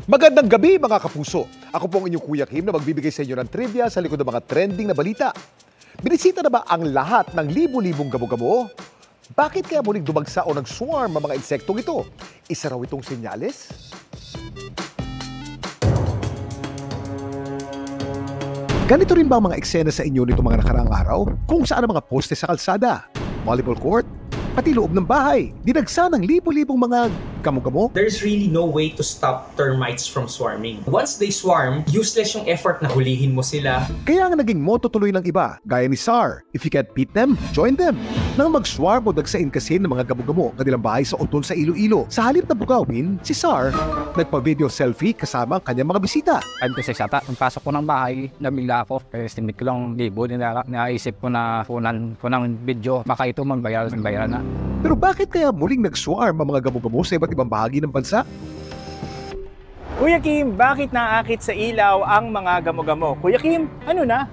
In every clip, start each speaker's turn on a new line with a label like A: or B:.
A: Magandang gabi mga kapuso. Ako po ang inyong Kuya Kim na magbibigay sa inyo ng trivia sa likod ng mga trending na balita. Binisita na ba ang lahat ng libu-libong gamo-gamo? Bakit kaya muling dumagsa o nag-swarm ang mga insektong ito? Isa raw itong senyales? Ganito rin ba ang mga eksena sa inyo nito mga nakaraang araw? Kung saan ang mga poste sa kalsada, volleyball court, pati loob ng bahay, dinagsa ng libu-libong mga gamo-gamo?
B: There's really no way to stop termites from swarming. Once they swarm, useless yung effort na hulihin mo sila.
A: Kaya nga naging motto tuloy ng iba, gaya ni SAR, if you can't beat them, join them. Nang mag-swarm o dagsain kasi ng mga gamo-gamo kanilang bahay sa Oton sa Iloilo, sa halip na bugawin, si SAR nagpa-video selfie kasama ang kanyang mga bisita.
C: Time kasi sata, nung pasok ko ng bahay, nabigla ako. Kaya estimate ko lang libo, naisip ko na punan ko ng video, baka ito magbayaran na.
A: Pero bakit kaya muling nag-swarm ang mga gamo-gamo sa iba't ibang bahagi ng bansa?
D: Kuya Kim, bakit naakit sa ilaw ang mga gamo-gamo? Kuya Kim, ano na?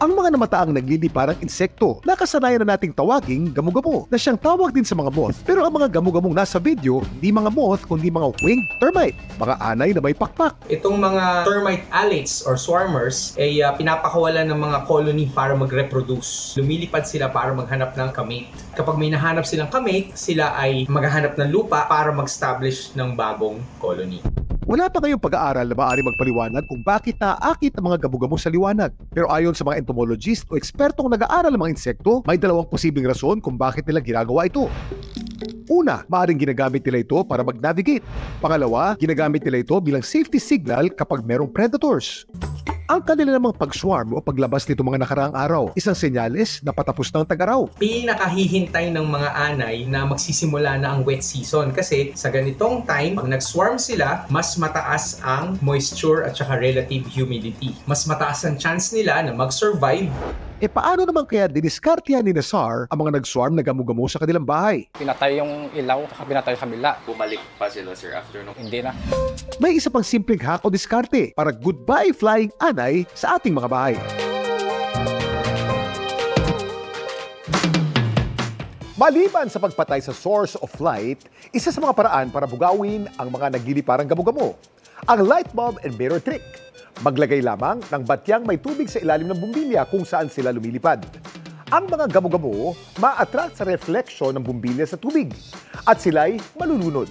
A: Ang mga namataang nagliliparang insekto, nakasanayan na nating tawaging gamo-gamo na siyang tawag din sa mga moth. Pero ang mga gamo-gamong nasa video, hindi mga moth kundi mga winged termite, mga anay na may pakpak.
B: Itong mga termite alates or swarmers ay pinapakawalan ng mga colony para mag-reproduce. Lumilipad sila para maghanap ng kamate. Kapag may nahanap silang kamate, sila ay maghahanap ng lupa para mag-establish ng bagong colony.
A: Wala pa ngayong pag-aaral na maaari magpaliwanag kung bakit naakit ang mga gamo-gamo sa liwanag. Pero ayon sa mga entomologist o ekspertong nag-aaral ng mga insekto, may dalawang posibleng rason kung bakit nila ginagawa ito. Una, maaaring ginagamit nila ito para mag-navigate. Pangalawa, ginagamit nila ito bilang safety signal kapag merong predators. Ang kanila namang pag-swarm o paglabas nito mga nakaraang araw, isang senyales na patapos ng tag-araw.
B: Pinakahihintay ng mga anay na magsisimula na ang wet season kasi sa ganitong time, pag nag-swarm sila, mas mataas ang moisture at saka relative humidity. Mas mataas ang chance nila na mag-survive.
A: Paano naman kaya diniskartihan ni SAR ang mga nag-swarm na gamo-gamo sa kanilang bahay?
C: Pinatay yung ilaw, saka pinatay yung kabila.
E: Bumalik pa sila, sir, after no?
C: Hindi na.
A: May isa pang simpleng hack o diskarte para goodbye flying anay sa ating mga bahay. Maliban sa pagpatay sa source of light, isa sa mga paraan para bugawin ang mga nagliliparang gamo-gamo, ang light bulb and mirror trick. Maglagay lamang ng batyang may tubig sa ilalim ng bumbilya kung saan sila lumilipad. Ang mga gamo-gamo ma-attract sa reflection ng bumbilya sa tubig at sila'y malulunod.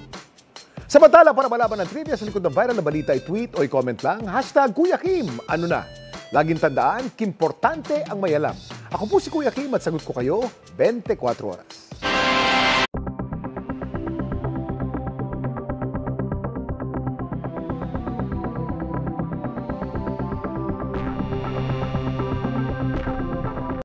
A: Samantala, para malaman ng trivia sa likod ng viral na balita, i-tweet o i-comment lang, #Kuya Kim, ano na? Laging tandaan, kimportante ang may alam. Ako po si Kuya Kim at sagot ko kayo 24 oras.